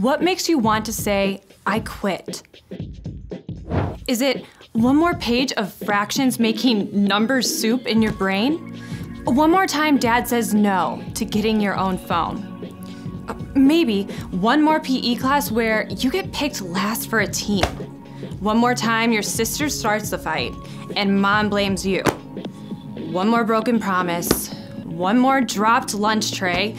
What makes you want to say, I quit? Is it one more page of fractions making numbers soup in your brain? One more time dad says no to getting your own phone? Maybe one more PE class where you get picked last for a team. One more time your sister starts the fight and mom blames you. One more broken promise. One more dropped lunch tray.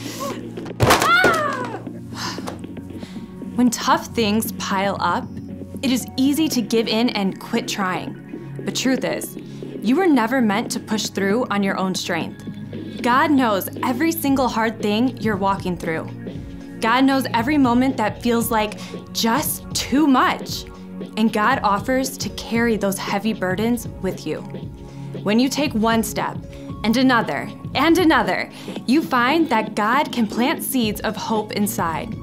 When tough things pile up, it is easy to give in and quit trying. But truth is, you were never meant to push through on your own strength. God knows every single hard thing you're walking through. God knows every moment that feels like just too much. And God offers to carry those heavy burdens with you. When you take one step and another, you find that God can plant seeds of hope inside.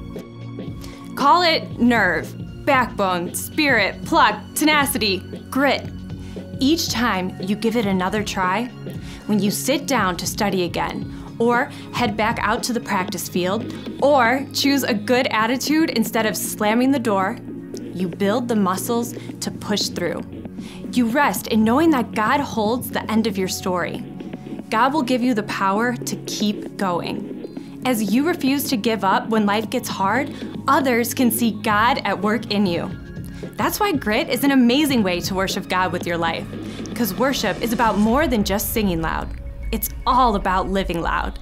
Call it nerve, backbone, spirit, pluck, tenacity, grit. Each time you give it another try, when you sit down to study again, or head back out to the practice field, or choose a good attitude instead of slamming the door, you build the muscles to push through. You rest in knowing that God holds the end of your story. God will give you the power to keep going. As you refuse to give up when life gets hard, others can see God at work in you. That's why grit is an amazing way to worship God with your life, because worship is about more than just singing loud. It's all about living loud.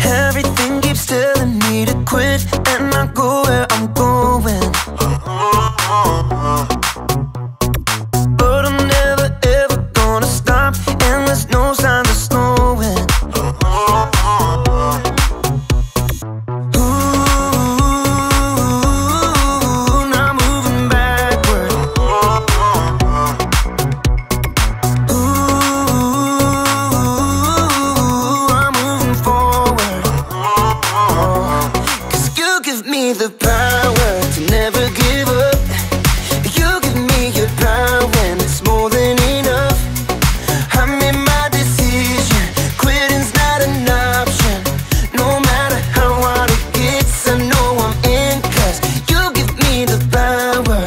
Everything keeps telling me to quit and not go where I'm going. But I'm never ever gonna stop, and there's no signs of slowing. Ooh, now moving backward. Ooh, I'm moving forward. 'Cause you give me the power to never give up. You give me your power and it's more than enough. I made my decision, quitting's not an option. No matter how hard it gets, I know I'm in, 'cause you give me the power.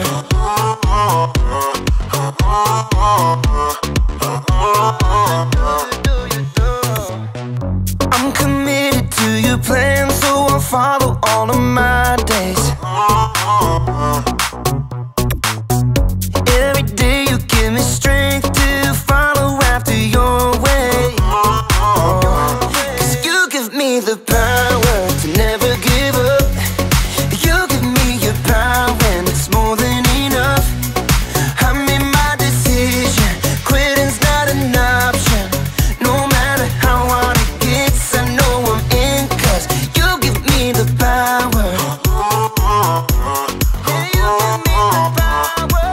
I'm committed to your plan, so I'll follow all of my days. Every day you give me strength to follow after your way. 'Cause you give me the power to never give up. You give me your power and it's more than enough. I made my decision, quitting's not an option. No matter how hard it gets, I know I'm in, 'cause you give me the power. Yeah, you give me the power.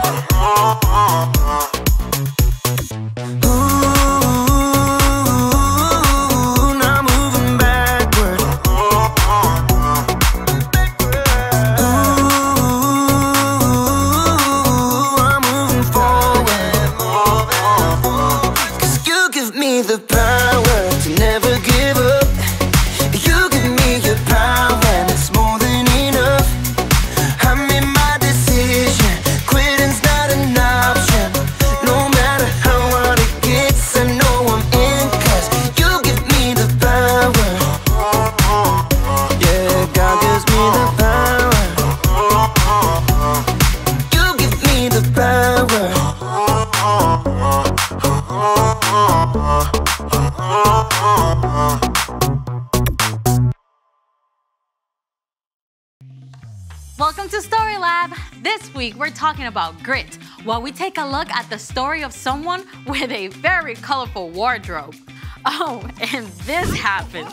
Ooh, now moving backward. Ooh, I'm moving forward. 'Cause you give me the power to never give up. You give me your power and it's more than enough. I made my decision, quitting's not an option. No matter how hard it gets, I know I'm in, 'cause you give me the power. Yeah, God gives me the power. You give me the power. Welcome to Story Lab. This week we're talking about grit, while we take a look at the story of someone with a very colorful wardrobe. Oh, and this happened.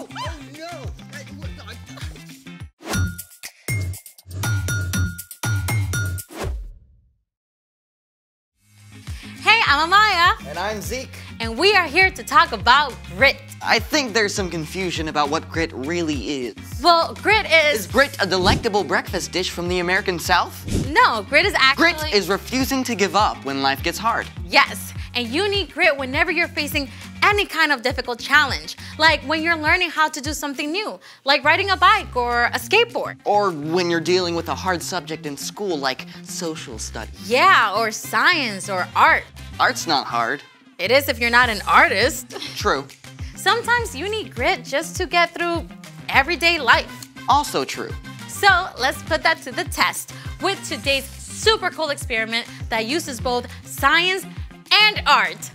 Hey, I'm Amaya. And I'm Zeke. and we are here to talk about grit. I think there's some confusion about what grit really is. Well, grit is... Is grit a delectable breakfast dish from the American South? No, grit is actually... Grit is refusing to give up when life gets hard. Yes, and you need grit whenever you're facing any kind of difficult challenge. Like when you're learning how to do something new, like riding a bike or a skateboard. Or when you're dealing with a hard subject in school, like social studies. Yeah, or science or art. Art's not hard. It is if you're not an artist. True. Sometimes you need grit just to get through everyday life. Also true. So let's put that to the test with today's super cool experiment that uses both science and art.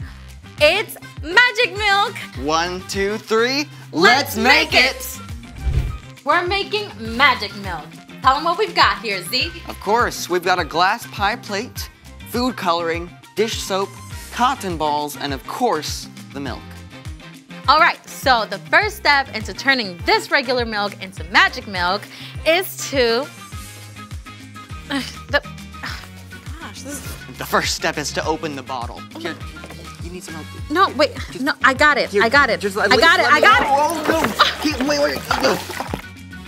It's magic milk. 1, 2, 3. Let's make it! We're making magic milk. Tell them what we've got here, Z. Of course, we've got a glass pie plate, food coloring, dish soap, cotton balls, and of course, the milk. All right, so the first step into turning this regular milk into magic milk is to... The first step is to open the bottle. Here, you need some help. No, wait, no, I got it, Here, I got it. Just I got it, I got it. Oh, no. Wait.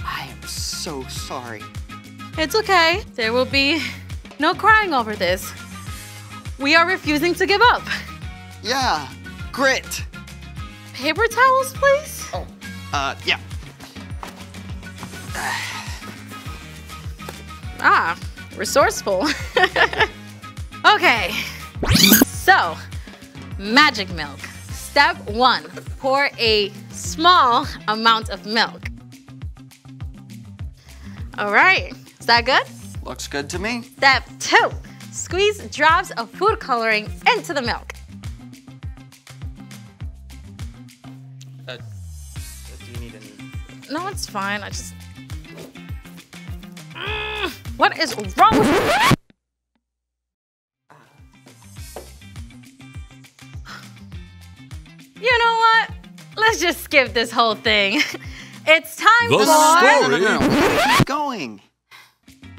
I am so sorry. It's okay. There will be no crying over this. We are refusing to give up. Yeah, grit. Paper towels, please? Oh, yeah. Ah, resourceful. Okay, so magic milk. Step 1, pour a small amount of milk. All right, is that good? Looks good to me. Step 2, squeeze drops of food coloring into the milk. Do you need any? No, it's fine, I just... What is wrong with you? You know what? Let's just skip this whole thing. It's time The for... story. No. Keep going.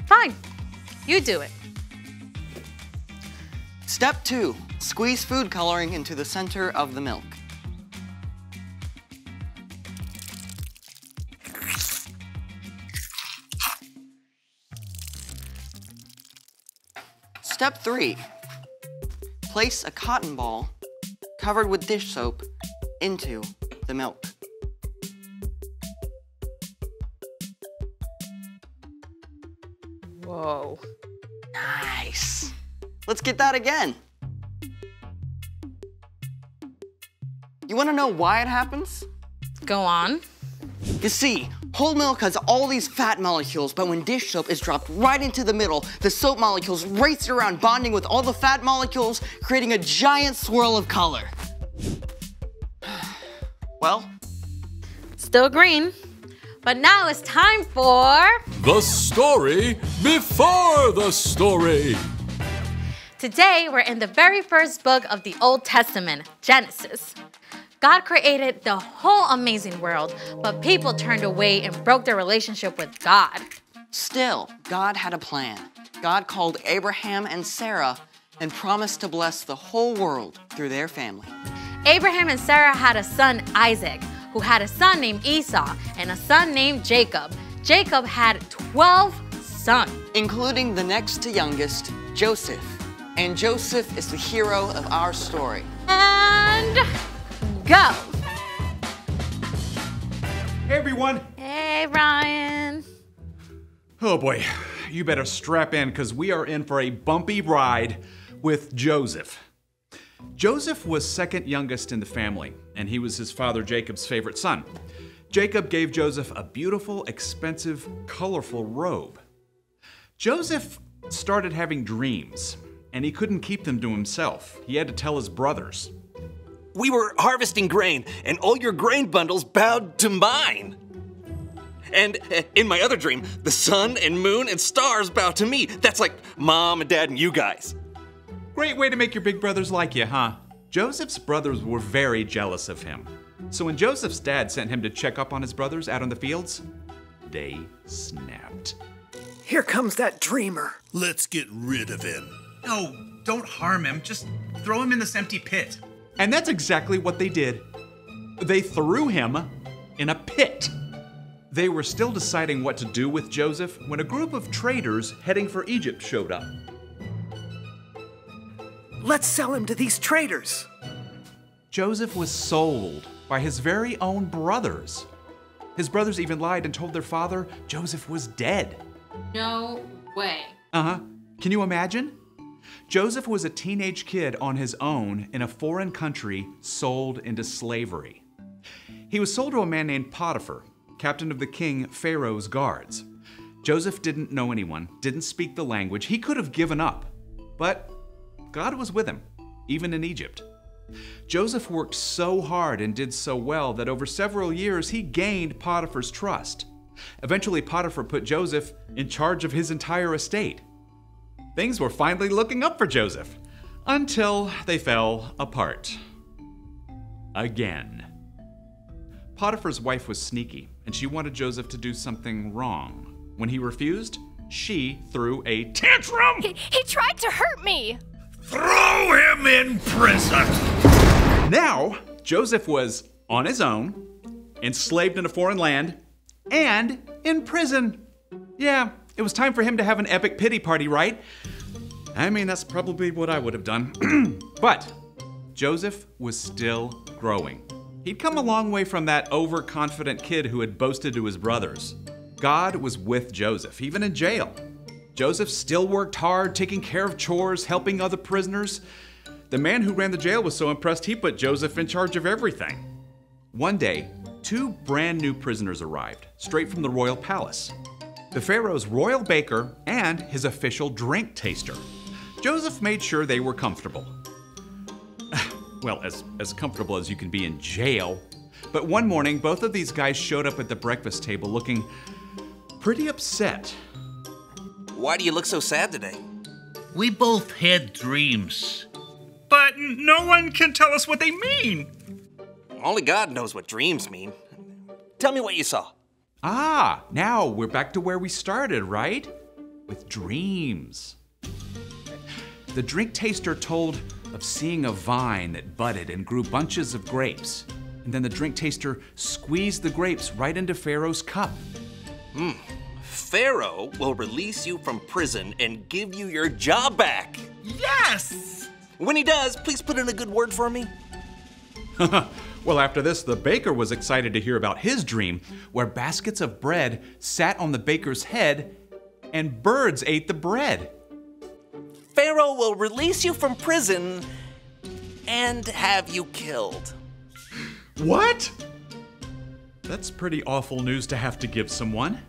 Fine, you do it. Step 2, squeeze food coloring into the center of the milk. Step 3, place a cotton ball covered with dish soap into the milk. Whoa. Nice. Let's get that again. You want to know why it happens? Go on. You see, whole milk has all these fat molecules, but when dish soap is dropped right into the middle, the soap molecules race around bonding with all the fat molecules, creating a giant swirl of color. Well? Still green. But now it's time for... The story before the story. Today, we're in the very first book of the Old Testament, Genesis. God created the whole amazing world, but people turned away and broke their relationship with God. Still, God had a plan. God called Abraham and Sarah and promised to bless the whole world through their family. Abraham and Sarah had a son, Isaac, who had a son named Esau and a son named Jacob. Jacob had 12 sons, including the next to youngest, Joseph. And Joseph is the hero of our story. And go. Hey everyone! Hey, Ryan. Oh boy, you better strap in because we are in for a bumpy ride with Joseph. Joseph was second youngest in the family, and he was his father Jacob's favorite son. Jacob gave Joseph a beautiful, expensive, colorful robe. Joseph started having dreams, and he couldn't keep them to himself. He had to tell his brothers. We were harvesting grain, and all your grain bundles bowed to mine. And in my other dream, the sun and moon and stars bow to me. That's like Mom and Dad and you guys. Great way to make your big brothers like you, huh? Joseph's brothers were very jealous of him. So when Joseph's dad sent him to check up on his brothers out on the fields, they snapped. Here comes that dreamer. Let's get rid of him. No, don't harm him. Just throw him in this empty pit. And that's exactly what they did. They threw him in a pit. They were still deciding what to do with Joseph when a group of traders heading for Egypt showed up. Let's sell him to these traders. Joseph was sold by his very own brothers. His brothers even lied and told their father Joseph was dead. No way. Uh-huh. Can you imagine? Joseph was a teenage kid on his own in a foreign country, sold into slavery. He was sold to a man named Potiphar, captain of the king Pharaoh's guards. Joseph didn't know anyone, didn't speak the language. He could have given up, but God was with him, even in Egypt. Joseph worked so hard and did so well that over several years he gained Potiphar's trust. Eventually, Potiphar put Joseph in charge of his entire estate. Things were finally looking up for Joseph, until they fell apart. Again. Potiphar's wife was sneaky, and she wanted Joseph to do something wrong. When he refused, she threw a tantrum! He tried to hurt me! Throw him in prison! Now, Joseph was on his own, enslaved in a foreign land, and in prison. Yeah, it was time for him to have an epic pity party, right? I mean, that's probably what I would have done. But Joseph was still growing. He'd come a long way from that overconfident kid who had boasted to his brothers. God was with Joseph, even in jail. Joseph still worked hard, taking care of chores, helping other prisoners. The man who ran the jail was so impressed he put Joseph in charge of everything. One day, 2 brand new prisoners arrived, straight from the royal palace. The Pharaoh's royal baker and his official drink taster. Joseph made sure they were comfortable. Well, as comfortable as you can be in jail. But one morning, both of these guys showed up at the breakfast table looking pretty upset. Why do you look so sad today? We both had dreams. But no one can tell us what they mean. Only God knows what dreams mean. Tell me what you saw. Ah, now we're back to where we started, right? With dreams. The drink taster told of seeing a vine that budded and grew bunches of grapes. And then the drink taster squeezed the grapes right into Pharaoh's cup. Pharaoh will release you from prison and give you your job back. Yes! When he does, please put in a good word for me. Well, after this, the baker was excited to hear about his dream, where baskets of bread sat on the baker's head and birds ate the bread. Pharaoh will release you from prison and have you killed. What? That's pretty awful news to have to give someone.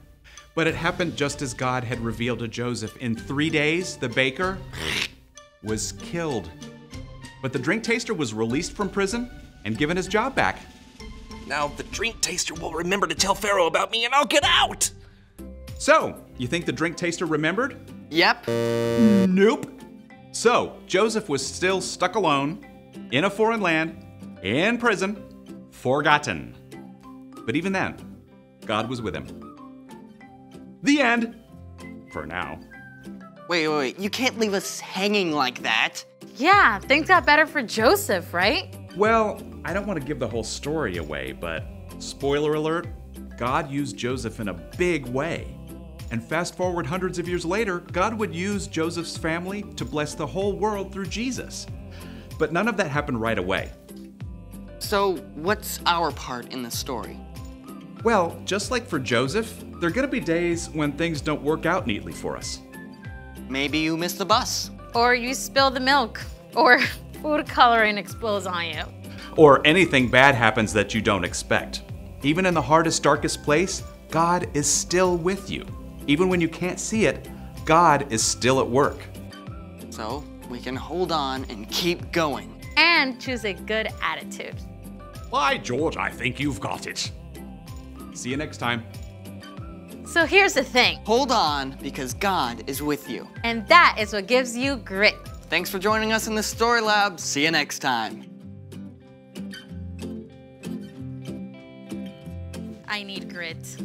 But it happened just as God had revealed to Joseph. In 3 days, the baker was killed. But the drink taster was released from prison and given his job back. Now the drink taster will remember to tell Pharaoh about me and I'll get out. So, you think the drink taster remembered? Yep. Nope. So, Joseph was still stuck alone, in a foreign land, in prison, forgotten. But even then, God was with him. The end. For now. Wait. You can't leave us hanging like that. Yeah, things got better for Joseph, right? Well, I don't want to give the whole story away, but spoiler alert, God used Joseph in a big way. And fast forward hundreds of years later, God would use Joseph's family to bless the whole world through Jesus. But none of that happened right away. So, what's our part in the story? Well, just like for Joseph, there are going to be days when things don't work out neatly for us. Maybe you missed the bus. Or you spill the milk. Or food coloring explodes on you. Or anything bad happens that you don't expect. Even in the hardest, darkest place, God is still with you. Even when you can't see it, God is still at work. So, we can hold on and keep going. And choose a good attitude. By George, I think you've got it. See you next time. So here's the thing. Hold on, because God is with you. And that is what gives you grit. Thanks for joining us in the Story Lab. See you next time. I need grit.